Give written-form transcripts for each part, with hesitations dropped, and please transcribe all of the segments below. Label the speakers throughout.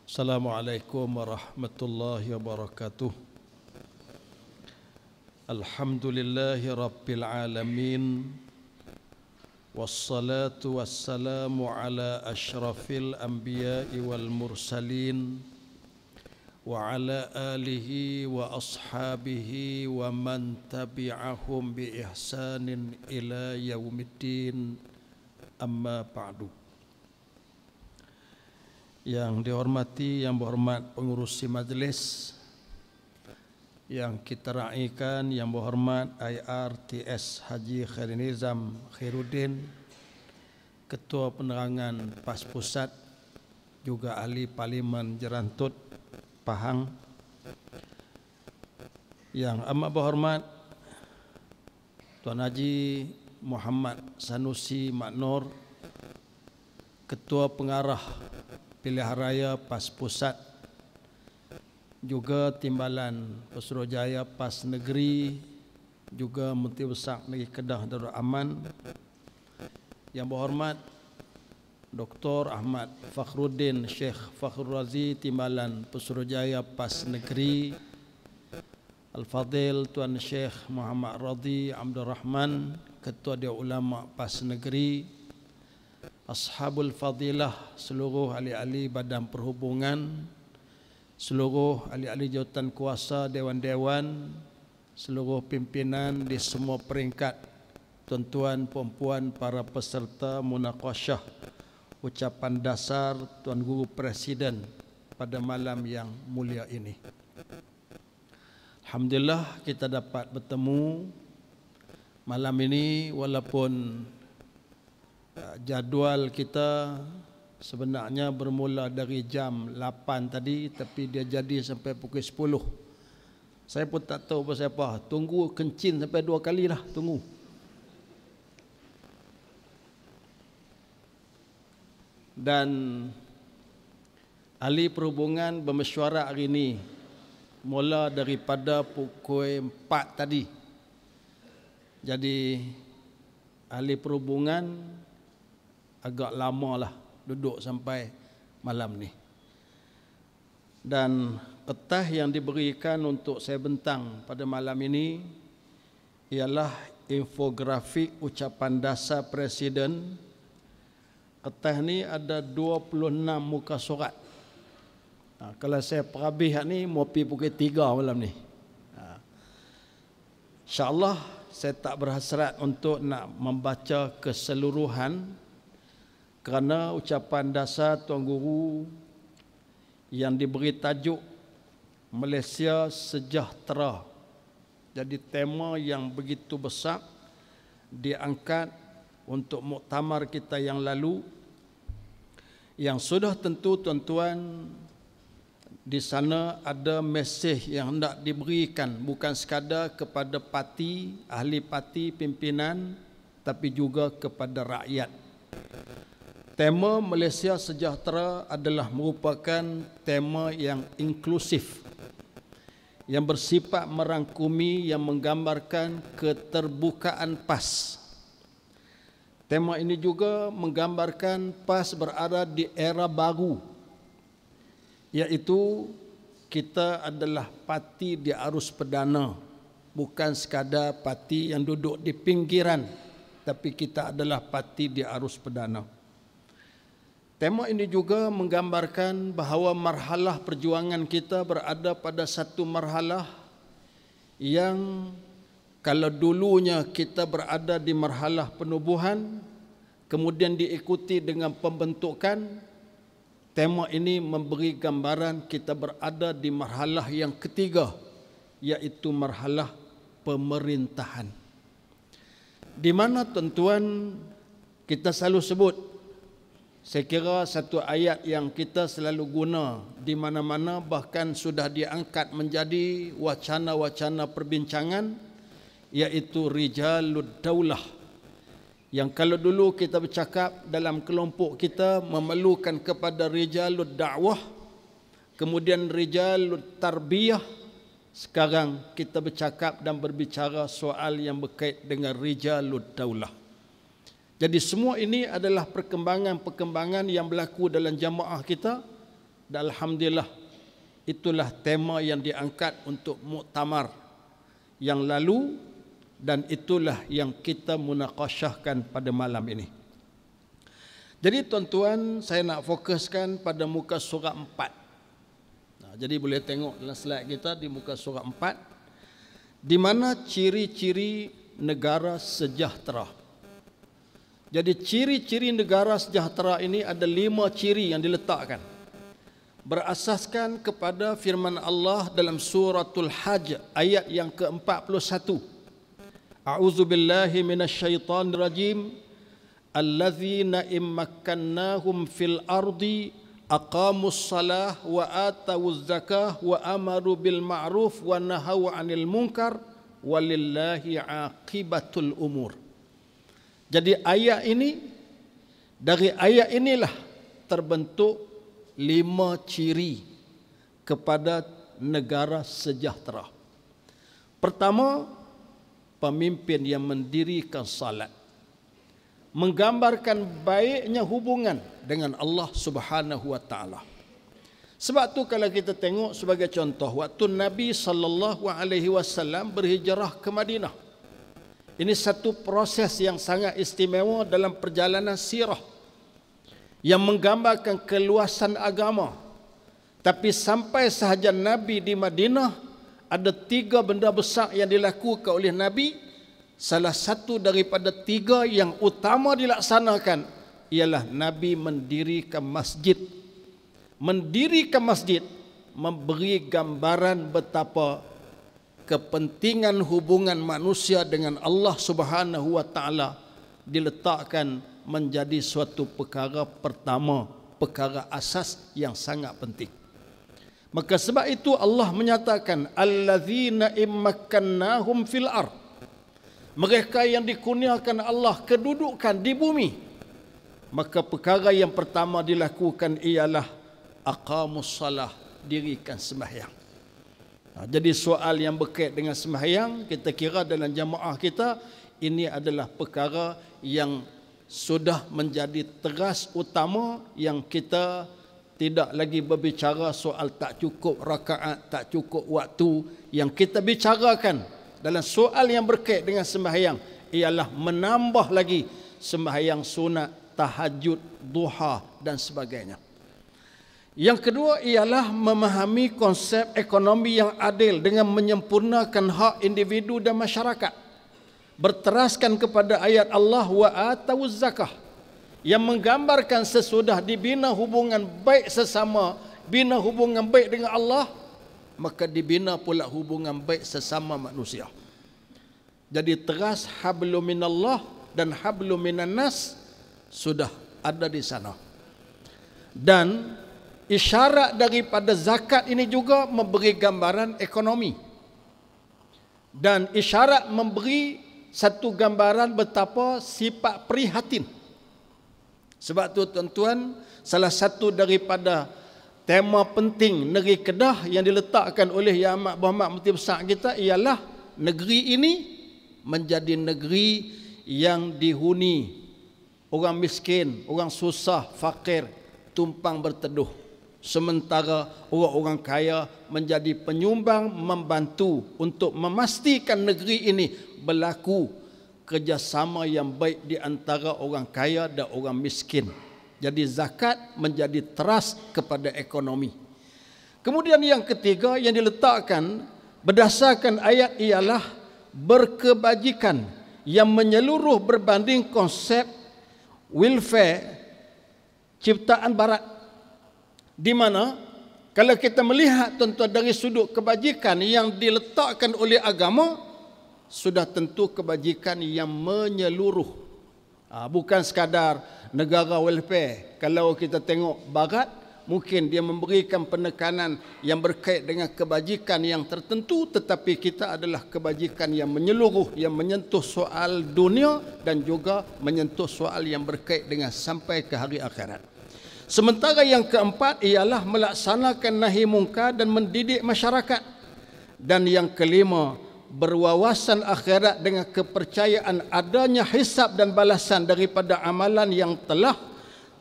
Speaker 1: Assalamualaikum warahmatullahi wabarakatuh. Alhamdulillahi rabbil alamin. Wassalatu wassalamu ala ashrafil anbiya'i wal mursalin wa ala alihi wa ashabihi wa man tabi'ahum bi ihsanin ila yaumiddin. Amma ba'du. Yang dihormati, yang berhormat pengurusi majlis, yang kita raikan, yang berhormat IRTS Haji Khairinizam Khairuddin, Ketua Penerangan PAS Pusat, juga Ahli Parlimen Jerantut Pahang, yang amat berhormat Tuan Haji Muhammad Sanusi Maknur, Ketua Pengarah Pilihan Raya PAS Pusat, juga Timbalan Pesuruhjaya PAS Negeri, juga Menteri Besar Negeri Kedah Darul Aman, yang berhormat Dr. Ahmad Fakhruddin Sheikh Fakhrul Razi, Timbalan Pesuruhjaya PAS Negeri, Al-Fadhil Tuan Sheikh Muhammad Radhi Abdul Rahman, Ketua Dewan Ulama PAS Negeri, Ashabul Fadilah, seluruh ahli-ahli Badan Perhubungan, seluruh ahli-ahli jawatan kuasa dewan-dewan, seluruh pimpinan di semua peringkat, tuan-tuan, puan-puan, para peserta munaqasyah ucapan dasar Tuan Guru Presiden pada malam yang mulia ini. Alhamdulillah kita dapat bertemu malam ini, walaupun jadual kita sebenarnya bermula dari jam 8 tadi, tapi dia jadi sampai pukul 10. Saya pun tak tahu pasal apa. Tunggu kencing sampai 2 kali lah tunggu. Dan ahli perhubungan bermesyuarat hari ini mula daripada pukul 4 tadi. Jadi ahli perhubungan agak lama lah duduk sampai malam ni. Dan kertas yang diberikan untuk saya bentang pada malam ini ialah infografik ucapan dasar Presiden. Kertas ni ada 26 muka surat. Kalau saya perhabis ni mau pergi pukul 3 malam ni. InsyaAllah saya tak berhasrat untuk nak membaca keseluruhan, kerana ucapan dasar Tuan Guru yang diberi tajuk Malaysia Sejahtera, jadi tema yang begitu besar diangkat untuk muktamar kita yang lalu, yang sudah tentu tuan-tuan di sana ada mesej yang hendak diberikan, bukan sekadar kepada parti, ahli parti, pimpinan, tapi juga kepada rakyat. Tema Malaysia Sejahtera adalah merupakan tema yang inklusif, yang bersifat merangkumi, yang menggambarkan keterbukaan PAS. Tema ini juga menggambarkan PAS berada di era baru, iaitu kita adalah parti di arus perdana, bukan sekadar parti yang duduk di pinggiran, tapi kita adalah parti di arus perdana. Tema ini juga menggambarkan bahawa marhalah perjuangan kita berada pada satu marhalah yang kalau dulunya kita berada di marhalah penubuhan, kemudian diikuti dengan pembentukan, tema ini memberi gambaran kita berada di marhalah yang ketiga, iaitu marhalah pemerintahan. Di mana tuan-tuan kita selalu sebut, saya kira satu ayat yang kita selalu guna di mana-mana, bahkan sudah diangkat menjadi wacana-wacana perbincangan, iaitu Rijalud Daulah. Yang kalau dulu kita bercakap dalam kelompok kita memerlukan kepada Rijalud Da'wah, kemudian Rijalud Tarbiyah, sekarang kita bercakap dan berbicara soal yang berkait dengan Rijalud Daulah. Jadi semua ini adalah perkembangan-perkembangan yang berlaku dalam jamaah kita, Dan alhamdulillah itulah tema yang diangkat untuk muktamar yang lalu dan itulah yang kita munaqasyahkan pada malam ini. Jadi tuan-tuan, saya nak fokuskan pada muka surah 4. Jadi boleh tengok dalam slide kita di muka surah 4 di mana ciri-ciri negara sejahtera. Jadi ciri-ciri negara sejahtera ini ada 5 ciri yang diletakkan. Berasaskan kepada firman Allah dalam suratul Hajj ayat yang ke-41. A'udzu billahi minasyaitonir rajim. Alladzina immakkannahum fil ardi aqamus salah wa atawuz zakah wa amaru bil ma'ruf wa nahaw 'anil munkar walillahi 'aqibatul umur. Jadi ayat ini, dari ayat inilah terbentuk 5 ciri kepada negara sejahtera. Pertama, pemimpin yang mendirikan salat, menggambarkan baiknya hubungan dengan Allah Subhanahu wa taala. Sebab tu kalau kita tengok sebagai contoh, waktu Nabi sallallahu alaihi wasallam berhijrah ke Madinah. Ini satu proses yang sangat istimewa dalam perjalanan sirah yang menggambarkan keluasan agama. Tapi sampai sahaja Nabi di Madinah, ada 3 benda besar yang dilakukan oleh Nabi. Salah satu daripada 3 yang utama dilaksanakan ialah Nabi mendirikan masjid. Mendirikan masjid memberi gambaran betapa kepentingan hubungan manusia dengan Allah Subhanahu wa taala diletakkan menjadi suatu perkara pertama, perkara asas yang sangat penting. Maka sebab itu Allah menyatakan allazina immakkannahum fil ard. Mereka yang dikurniakan Allah kedudukan di bumi. Maka perkara yang pertama dilakukan ialah aqamus salah, dirikan sembahyang. Jadi soal yang berkait dengan sembahyang, kita kira dalam jamaah kita ini adalah perkara yang sudah menjadi teras utama yang kita tidak lagi berbicara soal tak cukup rakaat, tak cukup waktu. Yang kita bicarakan dalam soal yang berkait dengan sembahyang ialah menambah lagi sembahyang sunat, tahajud, duha dan sebagainya. Yang kedua ialah memahami konsep ekonomi yang adil dengan menyempurnakan hak individu dan masyarakat. Berteraskan kepada ayat Allah wa atawuz zakah yang menggambarkan sesudah dibina hubungan baik sesama, bina hubungan baik dengan Allah, maka dibina pula hubungan baik sesama manusia. Jadi teras hablum minallah dan hablum minan nas sudah ada di sana. Dan isyarat daripada zakat ini juga memberi gambaran ekonomi. Dan isyarat memberi satu gambaran betapa sifat prihatin. Sebab tu tuan-tuan, salah satu daripada tema penting negeri Kedah yang diletakkan oleh Yang Amat Berhormat Mufti Besar kita ialah negeri ini menjadi negeri yang dihuni orang miskin, orang susah, fakir, tumpang berteduh. Sementara orang-orang kaya menjadi penyumbang, membantu untuk memastikan negeri ini berlaku kerjasama yang baik di antara orang kaya dan orang miskin. Jadi zakat menjadi teras kepada ekonomi. Kemudian yang ketiga yang diletakkan berdasarkan ayat ialah berkebajikan yang menyeluruh berbanding konsep welfare ciptaan barat. Di mana kalau kita melihat tuan-tuan dari sudut kebajikan yang diletakkan oleh agama, sudah tentu kebajikan yang menyeluruh. Bukan sekadar negara welfare. Kalau kita tengok barat, mungkin dia memberikan penekanan yang berkait dengan kebajikan yang tertentu, tetapi kita adalah kebajikan yang menyeluruh, yang menyentuh soal dunia dan juga menyentuh soal yang berkait dengan sampai ke hari akhirat. Sementara yang keempat ialah melaksanakan nahi mungkar dan mendidik masyarakat. Dan yang kelima, berwawasan akhirat dengan kepercayaan adanya hisab dan balasan daripada amalan yang telah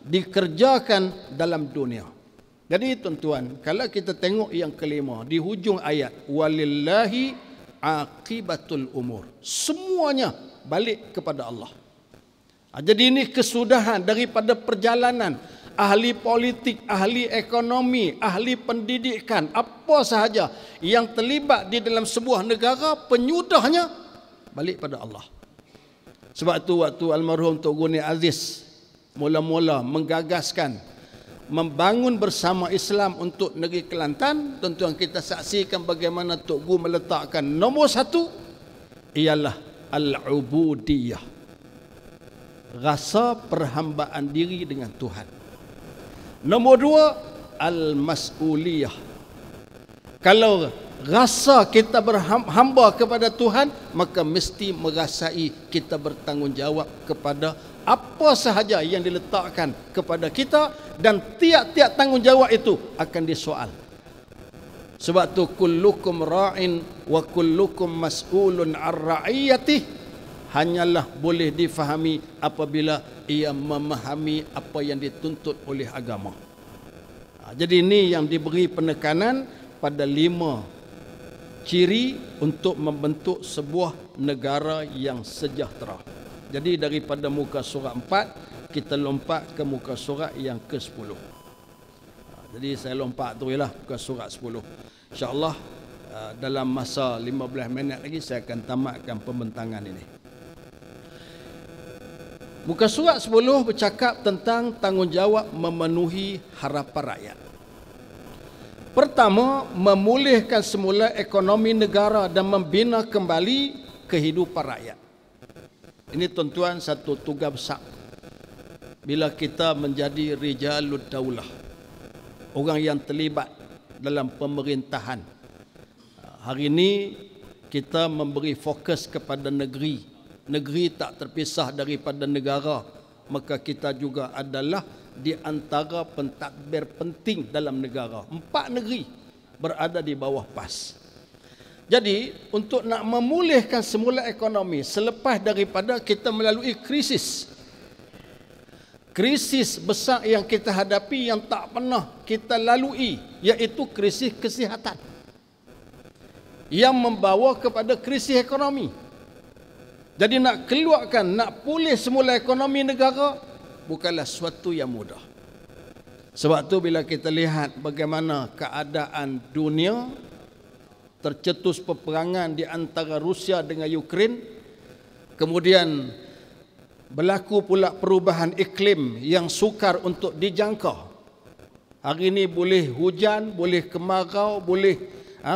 Speaker 1: dikerjakan dalam dunia. Jadi tuan-tuan, kalau kita tengok yang kelima di hujung ayat, walillahi aqibatul umur, semuanya balik kepada Allah. Jadi ini kesudahan daripada perjalanan ahli politik, ahli ekonomi, ahli pendidikan, apa sahaja yang terlibat di dalam sebuah negara, penyudahnya balik pada Allah. Sebab itu waktu almarhum Tok Guni Aziz mula-mula menggagaskan membangun bersama Islam untuk negeri Kelantan, tuan-tuan kita saksikan bagaimana Tok Gu meletakkan nombor satu ialah al-ubudiyah, rasa perhambaan diri dengan Tuhan. Nombor dua, al-mas'uliyah. Kalau rasa kita berhamba kepada Tuhan, maka mesti merasai kita bertanggungjawab kepada apa sahaja yang diletakkan kepada kita, dan tiap-tiap tanggungjawab itu akan disoal. Sebab tu kullukum ra'in wa kullukum mas'ulun ar ra'iyatih, hanyalah boleh difahami apabila ia memahami apa yang dituntut oleh agama. Jadi ini yang diberi penekanan pada 5 ciri untuk membentuk sebuah negara yang sejahtera. Jadi daripada muka surat 4 kita lompat ke muka surat yang ke-10. Jadi saya lompat tu ialah muka surat 10. InsyaAllah dalam masa 15 minit lagi saya akan tamatkan pembentangan ini. Muka surat 10 bercakap tentang tanggungjawab memenuhi harapan rakyat. Pertama, memulihkan semula ekonomi negara dan membina kembali kehidupan rakyat. Ini tuan-tuan satu tugas besar bila kita menjadi rijalud daulah, orang yang terlibat dalam pemerintahan. Hari ini kita memberi fokus kepada negeri. Negeri tak terpisah daripada negara, maka kita juga adalah di antara pentadbir penting dalam negara. 4 negeri berada di bawah PAS. Jadi untuk nak memulihkan semula ekonomi selepas daripada kita melalui krisis besar yang kita hadapi yang tak pernah kita lalui, iaitu krisis kesihatan yang membawa kepada krisis ekonomi. Jadi nak keluarkan, nak pulih semula ekonomi negara bukanlah suatu yang mudah. Sebab tu bila kita lihat bagaimana keadaan dunia, tercetus peperangan di antara Rusia dengan Ukraine, kemudian berlaku pula perubahan iklim yang sukar untuk dijangka. Hari ini boleh hujan, boleh kemarau, boleh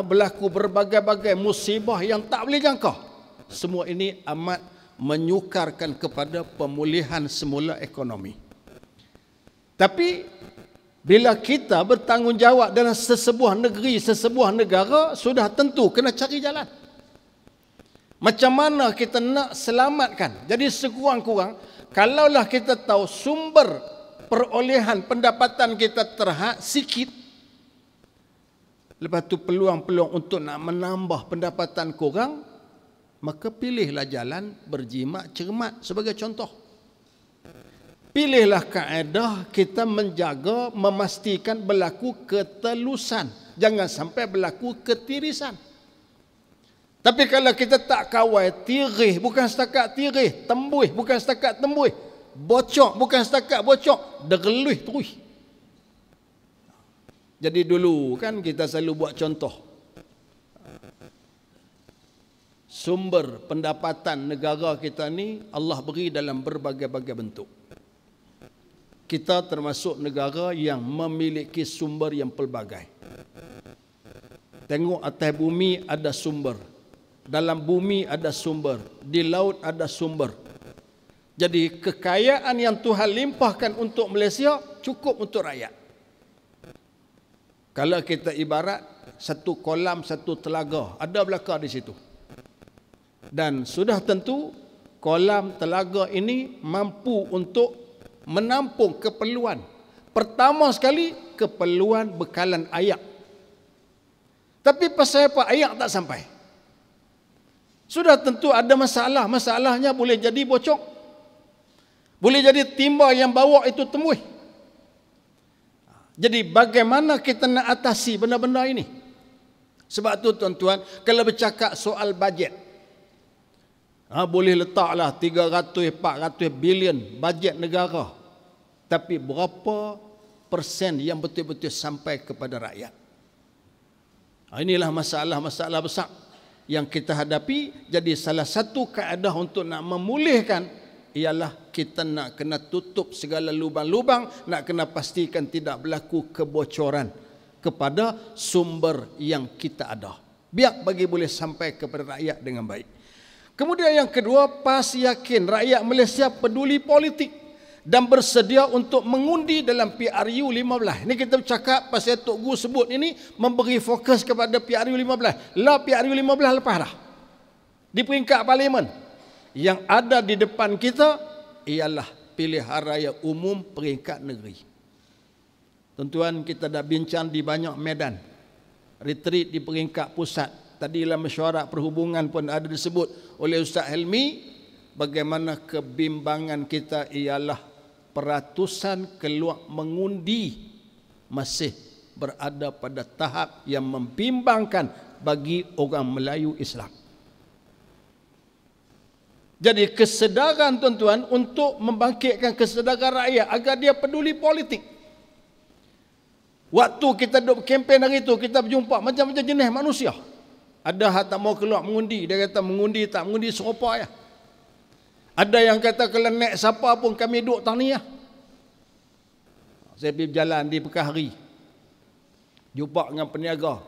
Speaker 1: berlaku berbagai-bagai musibah yang tak boleh jangka. Semua ini amat menyukarkan kepada pemulihan semula ekonomi. Tapi bila kita bertanggungjawab dalam sesebuah negeri, sesebuah negara, sudah tentu kena cari jalan. Macam mana kita nak selamatkan? Jadi sekurang-kurang, kalaulah kita tahu sumber perolehan pendapatan kita terhad sikit, lepas tu peluang-peluang untuk nak menambah pendapatan korang, maka pilihlah jalan berjimat cermat sebagai contoh. Pilihlah kaedah kita menjaga, memastikan berlaku ketelusan. Jangan sampai berlaku ketirisan. Tapi kalau kita tak kawal, tirih bukan setakat tirih, tembuih bukan setakat tembuih, bocok bukan setakat bocok, derluih terus. Jadi dulu kan kita selalu buat contoh. Sumber pendapatan negara kita ni Allah beri dalam berbagai-bagai bentuk. Kita termasuk negara yang memiliki sumber yang pelbagai. Tengok atas bumi ada sumber, dalam bumi ada sumber, di laut ada sumber. Jadi kekayaan yang Tuhan limpahkan untuk Malaysia cukup untuk rakyat. Kalau kita ibarat satu kolam, satu telaga, ada belaka di situ. Dan sudah tentu kolam telaga ini mampu untuk menampung keperluan. Pertama sekali, keperluan bekalan air. Tapi pasal apa air tak sampai? Sudah tentu ada masalah. Masalahnya boleh jadi bocok. Boleh jadi timba yang bawa itu temui. Jadi bagaimana kita nak atasi benda-benda ini? Sebab tu tuan-tuan, kalau bercakap soal bajet, boleh letaklah 300-400 bilion bajet negara. Tapi berapa persen yang betul-betul sampai kepada rakyat? Inilah masalah-masalah besar yang kita hadapi. Jadi salah satu kaedah untuk nak memulihkan ialah kita nak kena tutup segala lubang-lubang, nak kena pastikan tidak berlaku kebocoran kepada sumber yang kita ada. Biar bagi boleh sampai kepada rakyat dengan baik. Kemudian yang kedua, pasti yakin rakyat Malaysia peduli politik dan bersedia untuk mengundi dalam PRU 15. Ini kita bercakap pasal Tok Gu sebut ini memberi fokus kepada PRU 15. Lah PRU 15 lepas dah. Di peringkat parlimen. Yang ada di depan kita ialah pilihan raya umum peringkat negeri. Tuan-tuan, kita dah bincang di banyak medan. Retreat di peringkat pusat. Tadi dalam mesyuarat perhubungan pun ada disebut oleh Ustaz Helmi, bagaimana kebimbangan kita ialah peratusan keluar mengundi masih berada pada tahap yang membimbangkan bagi orang Melayu Islam. Jadi kesedaran tuan-tuan untuk membangkitkan kesedaran rakyat agar dia peduli politik. Waktu kita duduk kempen hari itu, kita berjumpa macam-macam jenis manusia. Ada yang tak mau keluar mengundi, dia kata mengundi tak mengundi serupa ya. Ada yang kata kalau naik siapa pun kami duduk tahniah. Saya pergi berjalan di Pekahari, jumpa dengan peniaga.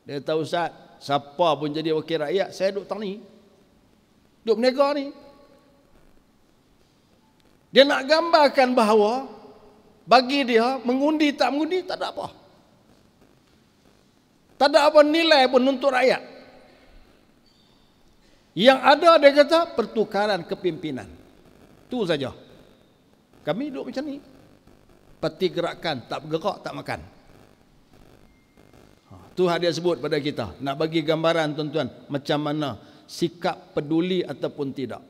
Speaker 1: Dia kata, Ustaz, siapa pun jadi wakil rakyat, saya duduk tahniah. Duduk berniaga ni. Dia nak gambarkan bahawa bagi dia mengundi tak mengundi tak ada apa. Tak ada apa nilai pun untuk rakyat. Yang ada dia kata pertukaran kepimpinan. Itu saja. Kami duduk macam ni. Parti gerakan tak bergerak tak makan. Itu dia sebut pada kita. Nak bagi gambaran tuan-tuan macam mana sikap peduli ataupun tidak.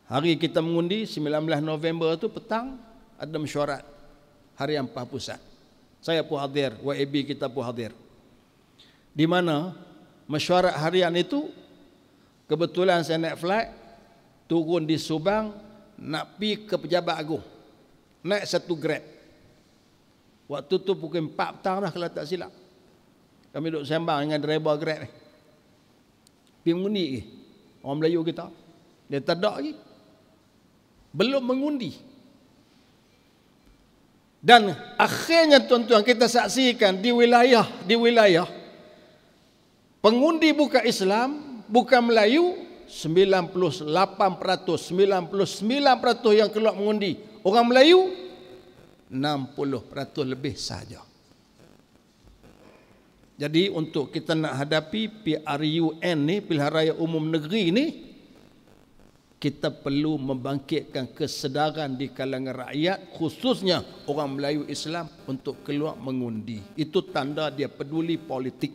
Speaker 1: Hari kita mengundi 19 November tu petang ada mesyuarat Harian Pah Pusat. Saya pun hadir, YAB kita pun hadir. Di mana mesyuarat harian itu kebetulan saya naik flight turun di Subang nak pergi ke Pejabat Agung. Naik satu Grab. Waktu tu pukul 4 petang dah kalau tak silap. Kami duduk sembang dengan driver Grab ni. Pergi mengundi lagi. Orang Melayu kita. Dia tak ada lagi. Belum mengundi. Dan akhirnya tuan-tuan kita saksikan di wilayah pengundi bukan Islam, bukan Melayu, 98%, 99% yang keluar mengundi. Orang Melayu 60% lebih saja. Jadi untuk kita nak hadapi PRUN ni, Pilihan Raya Umum Negeri ni, kita perlu membangkitkan kesedaran di kalangan rakyat, khususnya orang Melayu Islam untuk keluar mengundi. Itu tanda dia peduli politik.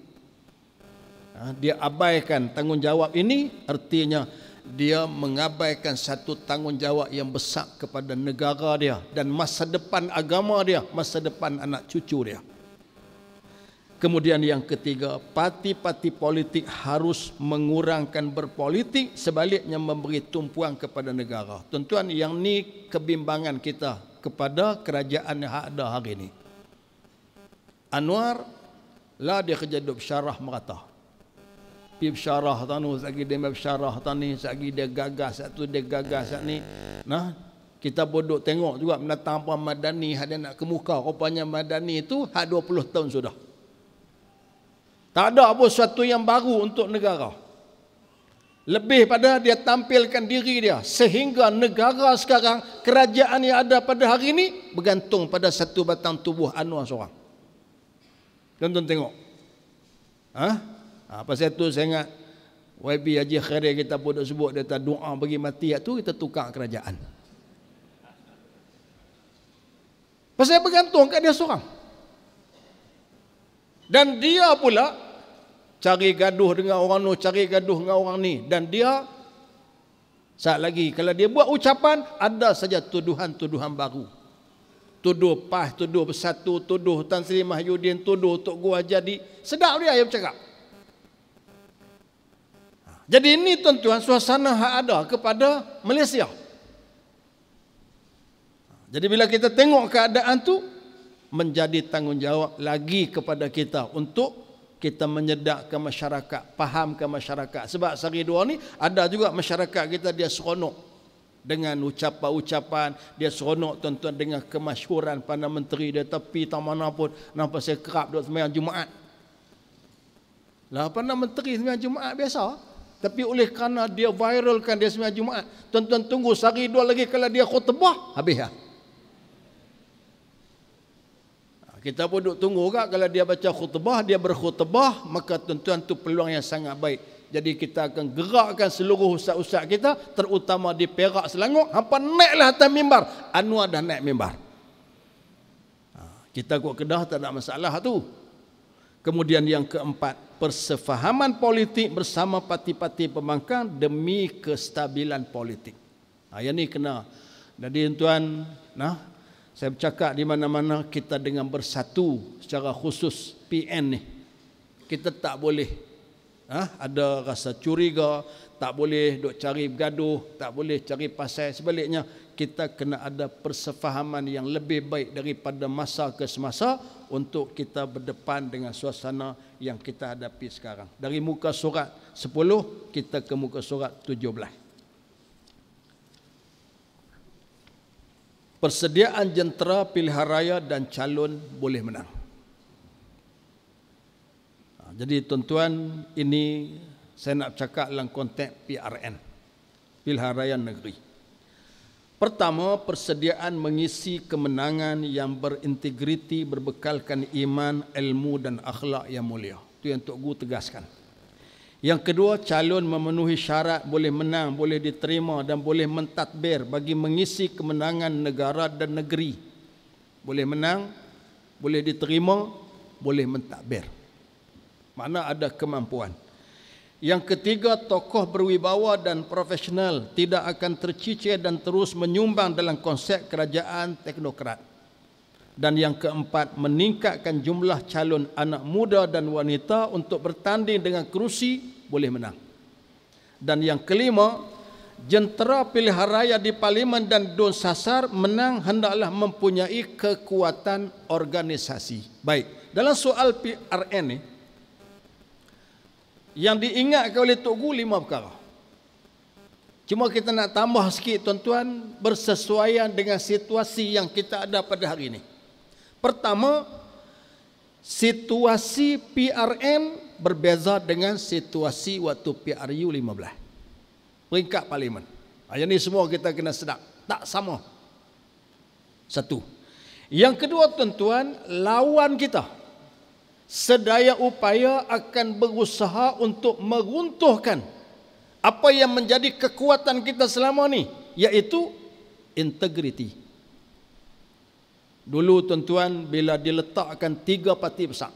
Speaker 1: Dia abaikan tanggungjawab ini, artinya dia mengabaikan satu tanggungjawab yang besar kepada negara dia dan masa depan agama dia, masa depan anak cucu dia. Kemudian yang ketiga, parti-parti politik harus mengurangkan berpolitik, sebaliknya memberi tumpuan kepada negara. Tuan-tuan, yang ni kebimbangan kita kepada kerajaan yang ada hari ini. Anwar lah dia kerja duk syarah merata. Pergi bersyarah tanu, sagi dia bersyarah tani, sagi dia gagas satu, dia gagas sat ni. Nah, kita bodoh tengok juga mendatang apa Madani ada nak kemuka. Rupanya Madani itu hak 20 tahun sudah. Tak ada apa sesuatu yang baru untuk negara. Lebih pada dia tampilkan diri dia. Sehingga negara sekarang, kerajaan yang ada pada hari ini bergantung pada satu batang tubuh Anwar seorang. Tuan-tuan tengok. Pasal itu saya ingat YB Haji Khairil kita pun dah sebut, dia kata doa bagi mati tu kita tukar kerajaan. Pasal bergantung kat dia seorang. Dan dia pula cari gaduh dengan orang tu, cari gaduh dengan orang ni. Dan dia, saat lagi, kalau dia buat ucapan, ada saja tuduhan-tuduhan baru. tuduh PAS, tuduh Bersatu, tuduh Tan Sri Mahyudin, tuduh Tok Gua Jadi. Sedap dia yang bercakap. Jadi ini tuan-tuan suasana hak ada kepada Malaysia. Jadi bila kita tengok keadaan tu, menjadi tanggungjawab lagi kepada kita untuk kita menyedakkan masyarakat, fahamkan masyarakat. Sebab sehari dua ni ada juga masyarakat kita dia seronok dengan ucapan-ucapan, dia seronok tuan-tuan dengan kemasyhuran Perdana Menteri dia, tapi tak mana pun nampak saya kerap duduk sembahyang Jumaat. Lah Perdana Menteri sembahyang Jumaat biasa, tapi oleh kerana dia viralkan dia sembahyang Jumaat, tuan-tuan tunggu sehari dua lagi kalau dia khutbah habis dah. Kita pun duduk tunggu kan kalau dia baca khutbah, dia berkhutbah, maka tuan-tuan tu peluang yang sangat baik. Jadi kita akan gerakkan seluruh ustaz-ustaz kita, terutama di Perak, Selangor, hampa naiklah atas mimbar. Anwar dah naik mimbar. Kita kot Kedah tak ada masalah tu. Kemudian yang keempat, persefahaman politik bersama parti-parti pembangkang demi kestabilan politik. Yang ni kena. Jadi tuan, saya bercakap di mana-mana kita dengan bersatu, secara khusus PN ni. Kita tak boleh ada rasa curiga, tak boleh duk cari bergaduh, tak boleh cari pasal. Sebaliknya, kita kena ada persefahaman yang lebih baik daripada masa ke semasa untuk kita berdepan dengan suasana yang kita hadapi sekarang. Dari muka surat 10, kita ke muka surat 17. Persediaan jentera pilihan raya dan calon boleh menang. Jadi tuan-tuan, ini saya nak cakap dalam konteks PRN, Pilihan Raya Negeri. Pertama, persediaan mengisi kemenangan yang berintegriti, berbekalkan iman, ilmu dan akhlak yang mulia. Itu yang Tok Guru tegaskan. Yang kedua, calon memenuhi syarat boleh menang, boleh diterima dan boleh mentadbir bagi mengisi kemenangan negara dan negeri. Boleh menang, boleh diterima, boleh mentadbir. Mana ada kemampuan. Yang ketiga, tokoh berwibawa dan profesional tidak akan tercicir dan terus menyumbang dalam konsep kerajaan teknokrat. Dan yang keempat, meningkatkan jumlah calon anak muda dan wanita untuk bertanding dengan kerusi boleh menang. Dan yang kelima, jentera pilihan raya di Parlimen dan Dun Sasar menang hendaklah mempunyai kekuatan organisasi. Baik, dalam soal PRN ni, yang diingatkan oleh Tok Guru 5 perkara. Cuma kita nak tambah sikit tuan-tuan, bersesuaian dengan situasi yang kita ada pada hari ini. Pertama, situasi PRN berbeza dengan situasi waktu PRU 15. Peringkat Parlimen. Yang ni semua kita kena sedap. Tak sama. Satu. Yang kedua tuan-tuan, lawan kita sedaya upaya akan berusaha untuk meruntuhkan apa yang menjadi kekuatan kita selama ni, iaitu integriti. Dulu tuan-tuan, bila diletakkan 3 parti besar,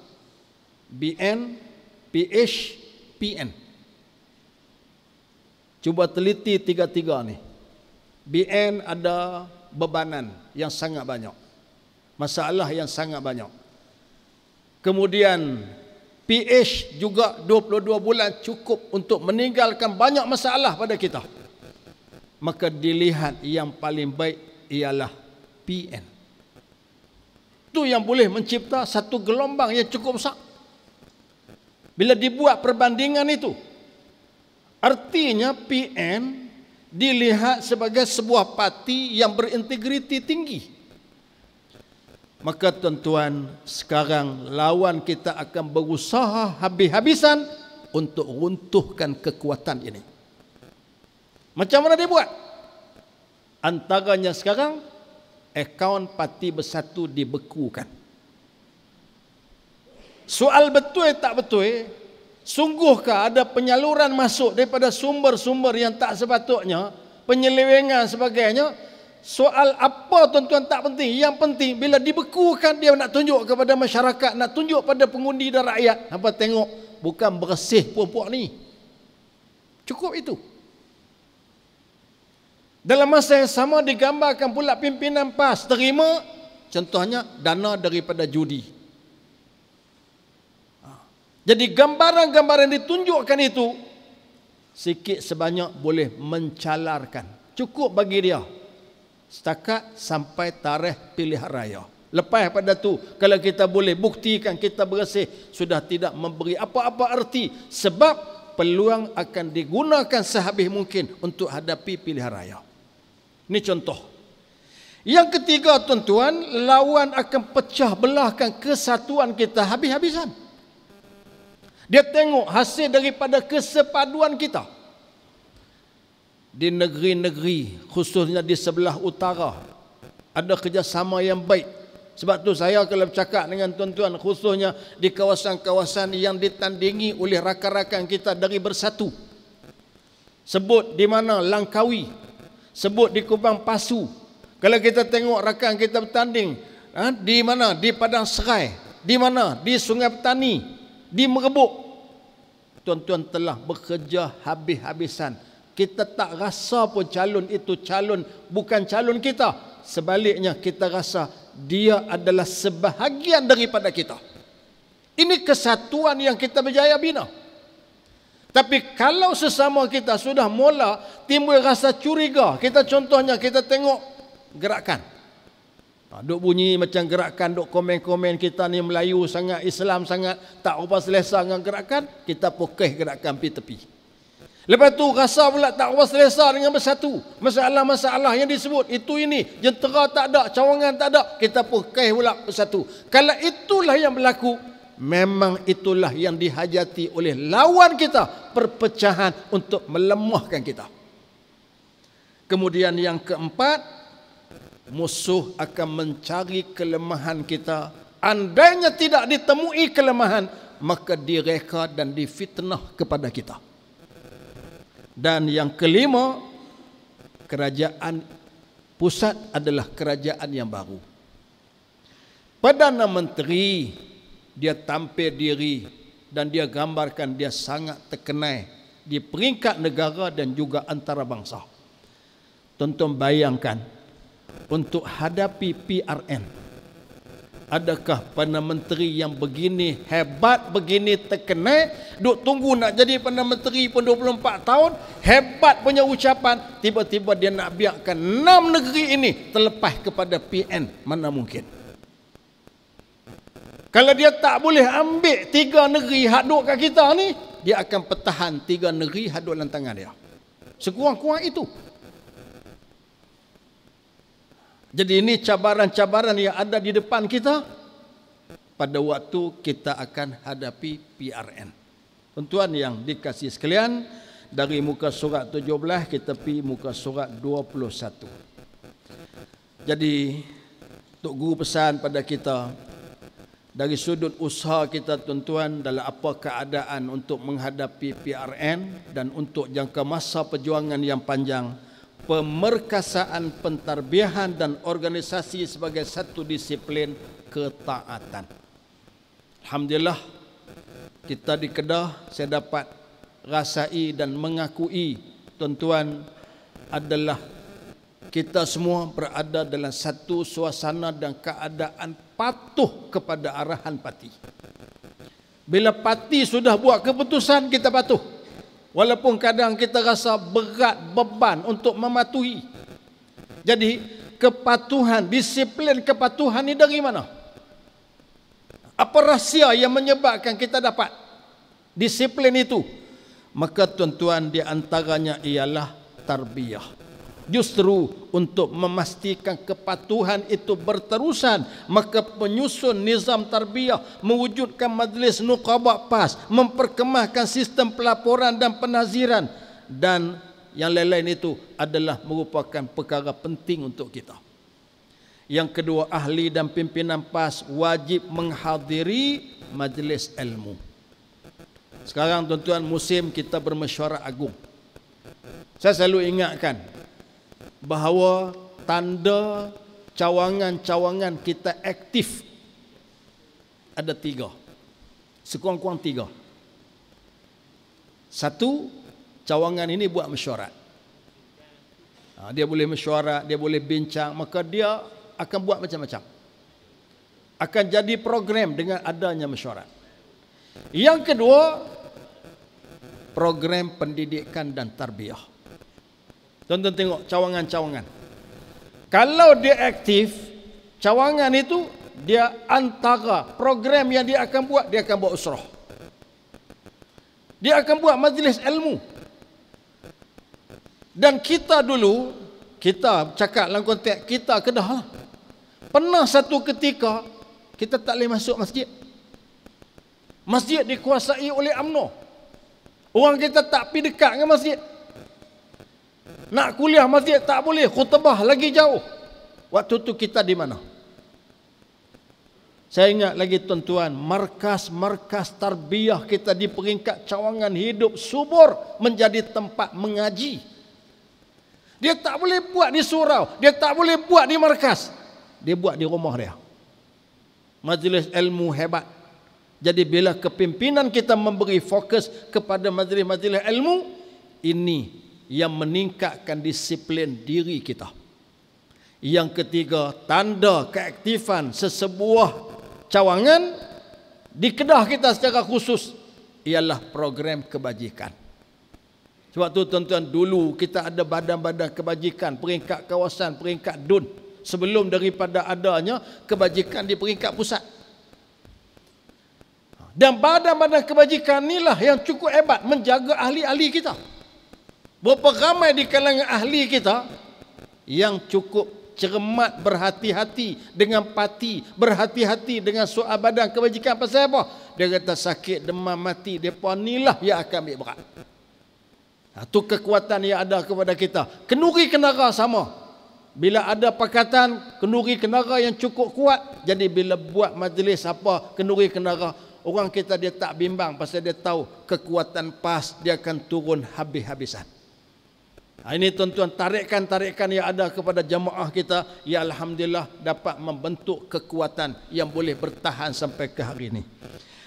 Speaker 1: BN, PH, PN. Cuba teliti 3-3 ni. BN ada bebanan yang sangat banyak, masalah yang sangat banyak. Kemudian PH juga 22 bulan cukup untuk meninggalkan banyak masalah pada kita. Maka dilihat yang paling baik ialah PN. Itu yang boleh mencipta satu gelombang yang cukup besar. Bila dibuat perbandingan itu, artinya PN dilihat sebagai sebuah parti yang berintegriti tinggi. Maka tuan-tuan, sekarang lawan kita akan berusaha habis-habisan untuk runtuhkan kekuatan ini. Macam mana dia buat? Antaranya sekarang, akaun Parti Bersatu dibekukan. Soal betul tak betul, sungguhkah ada penyaluran masuk daripada sumber-sumber yang tak sepatutnya, penyelewengan sebagainya? Soal apa tuan-tuan tak penting. Yang penting bila dibekukan, dia nak tunjuk kepada masyarakat, nak tunjuk pada pengundi dan rakyat. Apa tengok, bukan bersih puak-puak ni. Cukup itu. Dalam masa yang sama digambarkan pula pimpinan PAS terima Contohnya dana daripada judi. Jadi gambaran-gambaran yang ditunjukkan itu sikit sebanyak boleh mencalarkan. Cukup bagi dia setakat sampai tarikh pilihan raya. Lepas pada tu, kalau kita boleh buktikan kita bersih, sudah tidak memberi apa-apa arti, sebab peluang akan digunakan sehabis mungkin untuk hadapi pilihan raya. Ini contoh. Yang ketiga, tuan-tuan, lawan akan pecah belahkan kesatuan kita habis-habisan. Dia tengok hasil daripada kesepaduan kita. Di negeri-negeri, khususnya di sebelah utara, ada kerjasama yang baik. Sebab tu saya kalau bercakap dengan tuan-tuan, khususnya di kawasan-kawasan yang ditandingi oleh rakan-rakan kita dari Bersatu. Sebut di mana Langkawi, sebut di Kubang Pasu. Kalau kita tengok rakan kita bertanding, di mana? Di Padang Serai, di mana? Di Sungai Petani, di Merebuk. Tuan-tuan telah bekerja habis-habisan. Kita tak rasa pun calon itu calon, bukan calon kita. Sebaliknya kita rasa dia adalah sebahagian daripada kita. Ini kesatuan yang kita berjaya bina. Tapi kalau sesama kita sudah mula timbul rasa curiga, kita contohnya kita tengok gerakan. Duk bunyi macam gerakan, duk komen-komen kita ni Melayu sangat, Islam sangat, tak apa selesa dengan gerakan, kita pokeh gerakan pergi tepi. Lepas tu rasa pula tak apa selesa dengan Bersatu. Masalah-masalah yang disebut itu ini, jentera tak ada, cawangan tak ada, kita pokeh pula Bersatu. Kalau itulah yang berlaku, memang itulah yang dihajati oleh lawan kita, perpecahan untuk melemahkan kita. Kemudian yang keempat, musuh akan mencari kelemahan kita. Andainya tidak ditemui kelemahan, maka direka dan difitnah kepada kita. Dan yang kelima, kerajaan pusat adalah kerajaan yang baru. Perdana Menteri, dia tampil diri dan dia gambarkan dia sangat terkenal di peringkat negara dan juga antarabangsa. Tonton bayangkan, untuk hadapi PRN, adakah Perdana Menteri yang begini hebat, begini terkenal, duk tunggu nak jadi Perdana Menteri pun 24 tahun, hebat punya ucapan, tiba-tiba dia nak biarkan 6 negeri ini terlepas kepada PN? Mana mungkin. Kalau dia tak boleh ambil 3 negeri hak duk kat kita ni, dia akan pertahan 3 negeri hak duk dalam tangan dia. Sekurang-kurang itu. Jadi ini cabaran-cabaran yang ada di depan kita pada waktu kita akan hadapi PRN. Tuan-tuan yang dikasihi sekalian, dari muka surat 17 kita pergi muka surat 21. Jadi Tok Guru pesan pada kita, dari sudut usaha kita tuan-tuan, dalam apa keadaan untuk menghadapi PRN dan untuk jangka masa perjuangan yang panjang, pemerkasaan pentarbiahan dan organisasi sebagai satu disiplin ketaatan. Alhamdulillah, kita di Kedah, saya dapat rasai dan mengakui tuan-tuan adalah kita semua berada dalam satu suasana dan keadaan patuh kepada arahan parti. Bila parti sudah buat keputusan, kita patuh. Walaupun kadang kita rasa berat beban untuk mematuhi. Jadi kepatuhan, disiplin kepatuhan ini dari mana? Apa rahsia yang menyebabkan kita dapat disiplin itu? Maka tuan-tuan, di antaranya ialah tarbiyah. Justru untuk memastikan kepatuhan itu berterusan, maka penyusun nizam tarbiyah, mewujudkan majlis nuqabah PAS, memperkemahkan sistem pelaporan dan penaziran, dan yang lain-lain itu adalah merupakan perkara penting untuk kita. Yang kedua, ahli dan pimpinan PAS wajib menghadiri majlis ilmu. Sekarang tuan-tuan, musim kita bermesyuarat agung. Saya selalu ingatkan bahawa tanda cawangan-cawangan kita aktif ada 3. Sekurang-kurang 3. 1, cawangan ini buat mesyuarat. Dia boleh mesyuarat, dia boleh bincang, maka dia akan buat macam-macam. akan jadi program dengan adanya mesyuarat. Yang kedua, program pendidikan dan tarbiyah. Tonton tengok cawangan-cawangan. Kalau dia aktif, cawangan itu dia antara program yang dia akan buat usrah. Dia akan buat majlis ilmu. Dan kita dulu, kita cakap dalam konteks kita Kedah lah. Pernah satu ketika kita tak boleh masuk masjid. Masjid dikuasai oleh UMNO. Orang kita tak pergi dekat dengan masjid. Nak kuliah masjid tak boleh, khutbah lagi jauh. Waktu tu kita di mana? Saya ingat lagi tuan-tuan, markas-markas tarbiyah kita di peringkat cawangan hidup subur menjadi tempat mengaji. Dia tak boleh buat di surau, dia tak boleh buat di markas. Dia buat di rumah dia. Majlis ilmu hebat. Jadi bila kepimpinan kita memberi fokus kepada majlis-majlis ilmu, ini yang meningkatkan disiplin diri kita. Yang ketiga, tanda keaktifan sesebuah cawangan di Kedah kita secara khusus ialah program kebajikan. Sebab tu tuan-tuan, dulu kita ada badan-badan kebajikan, peringkat kawasan, peringkat DUN. Sebelum daripada adanya kebajikan di peringkat pusat. Dan badan-badan kebajikan inilah yang cukup hebat menjaga ahli-ahli kita. Berapa ramai di kalangan ahli kita yang cukup cermat, berhati-hati dengan parti, berhati-hati dengan soal badan kebajikan. Pasal apa? Dia kata sakit, demam, mati, mereka inilah yang akan ambil berat. Itu kekuatan yang ada kepada kita. Kenduri kenara sama. Bila ada pakatan, kenduri kenara yang cukup kuat. Jadi bila buat majlis apa, kenduri kenara, orang kita dia tak bimbang. Pasal dia tahu kekuatan PAS dia akan turun habis-habisan. Ini tuan-tuan, tarikan-tarikan yang ada kepada jamaah kita, ya alhamdulillah dapat membentuk kekuatan yang boleh bertahan sampai ke hari ini.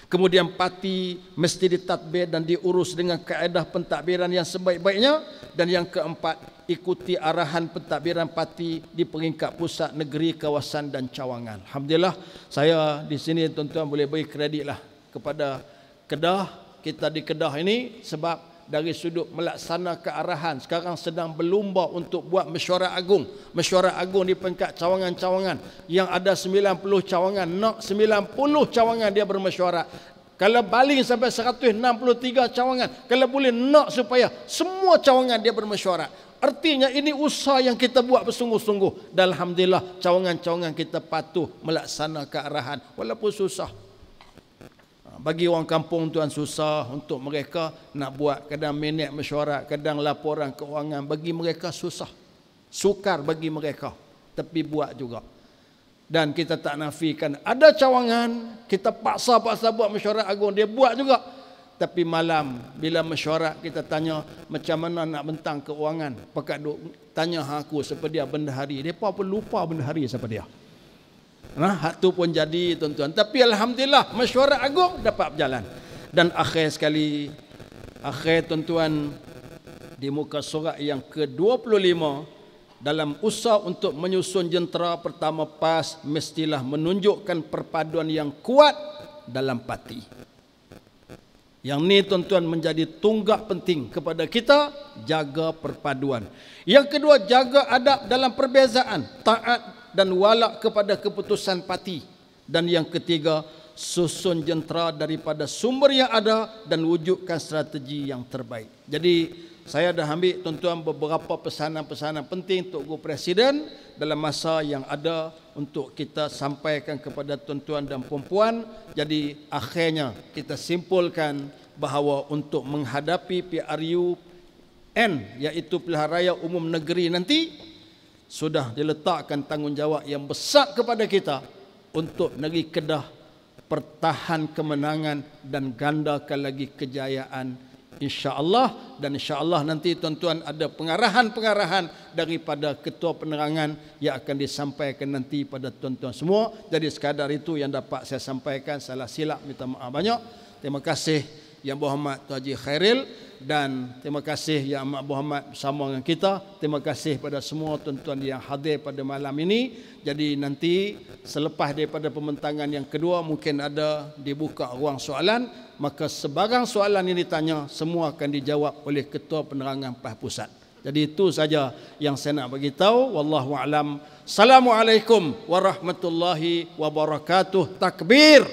Speaker 1: Kemudian parti mesti ditadbir dan diurus dengan kaedah pentadbiran yang sebaik-baiknya. Dan yang keempat, ikuti arahan pentadbiran parti di peringkat pusat, negeri, kawasan dan cawangan. Alhamdulillah, saya di sini tuan-tuan boleh beri kreditlah kepada Kedah, kita di Kedah ini, sebab dari sudut melaksanakan arahan sekarang sedang berlumba untuk buat mesyuarat agung. Mesyuarat agung di peringkat cawangan-cawangan yang ada 90 cawangan, nak 90 cawangan dia bermesyuarat. Kalau baling sampai 163 cawangan, kalau boleh nak supaya semua cawangan dia bermesyuarat. Artinya ini usaha yang kita buat bersungguh-sungguh. Dan alhamdulillah cawangan-cawangan kita patuh melaksanakan arahan walaupun susah. Bagi orang kampung tuan susah untuk mereka nak buat kadang minit mesyuarat, kadang laporan keuangan, bagi mereka susah. Sukar bagi mereka, tapi buat juga. Dan kita tak nafikan ada cawangan kita paksa-paksa buat mesyuarat agung, dia buat juga. Tapi malam bila mesyuarat kita tanya macam mana nak bentang keuangan, pakat duk tanya aku siapa dia bendahari, depa pun lupa bendahari siapa dia. Nah, hak tu pun jadi tuan-tuan. Tapi alhamdulillah mesyuarat agung dapat berjalan. Dan akhir sekali, akhir tuan-tuan, di muka surat yang ke-25 dalam usaha untuk menyusun jentera pertama PAS mestilah menunjukkan perpaduan yang kuat dalam parti. Yang ni tuan-tuan menjadi tunggak penting kepada kita, jaga perpaduan. Yang kedua, jaga adab dalam perbezaan, taat dan walak kepada keputusan parti. Dan yang ketiga, susun jentera daripada sumber yang ada dan wujudkan strategi yang terbaik. Jadi saya dah ambil tuan-tuan beberapa pesanan-pesanan penting untuk Guru Presiden dalam masa yang ada untuk kita sampaikan kepada tuan-tuan dan puan-puan. Jadi akhirnya kita simpulkan bahawa untuk menghadapi PRUN, iaitu Pilihan Raya Umum Negeri nanti, sudah diletakkan tanggungjawab yang besar kepada kita untuk negeri Kedah pertahan kemenangan dan gandakan lagi kejayaan, insya-Allah. Dan insya-Allah nanti tuan-tuan ada pengarahan-pengarahan daripada Ketua Penerangan yang akan disampaikan nanti pada tuan-tuan semua. Jadi sekadar itu yang dapat saya sampaikan. Salah silap minta maaf banyak. Terima kasih Yang Berhormat Tuan Haji Khairil. Dan terima kasih Yang Amat Berhormat bersama dengan kita. Terima kasih pada semua tuan-tuan yang hadir pada malam ini. Jadi nanti selepas daripada pembentangan yang kedua mungkin ada dibuka ruang soalan. Maka sebarang soalan yang ditanya semua akan dijawab oleh Ketua Penerangan PAS Pusat. Jadi itu saja yang saya nak bagi tahu. Wallahu a'lam. Assalamualaikum warahmatullahi wabarakatuh. Takbir.